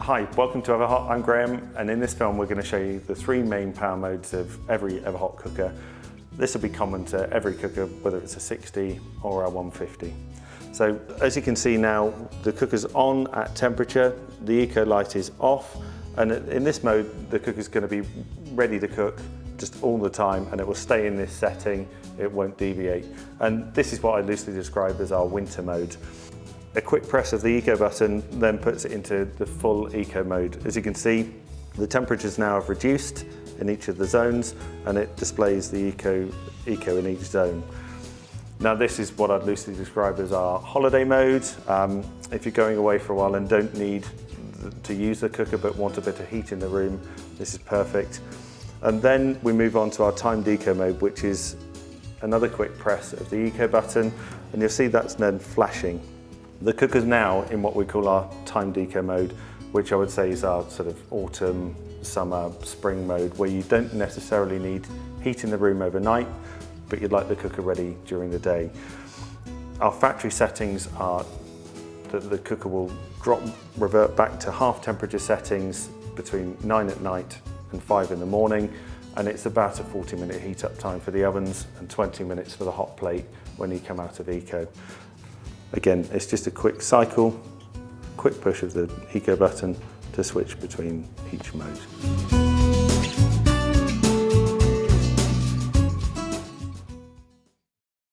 Hi, welcome to Everhot. I'm Graham, and in this film we're going to show you the three main power modes of every Everhot cooker. This will be common to every cooker, whether it's a 60 or a 150. So as you can see now, the cooker's on at temperature, the eco light is off, and in this mode the cooker's going to be ready to cook just all the time, and it will stay in this setting, it won't deviate. And this is what I loosely describe as our winter mode. A quick press of the eco button then puts it into the full eco mode. As you can see, the temperatures now have reduced in each of the zones, and it displays the eco in each zone. Now this is what I'd loosely describe as our holiday mode. If you're going away for a while and don't need to use the cooker but want a bit of heat in the room, this is perfect. And then we move on to our timed eco mode, which is another quick press of the eco button, and you'll see that's then flashing. The cooker's now in what we call our timed eco mode, which I would say is our sort of autumn, summer, spring mode, where you don't necessarily need heat in the room overnight, but you'd like the cooker ready during the day. Our factory settings are that the cooker will revert back to half temperature settings between 9 at night and 5 in the morning, and it's about a 40-minute heat up time for the ovens and 20 minutes for the hot plate when you come out of eco. Again, it's just a quick cycle, quick push of the eco button to switch between each mode.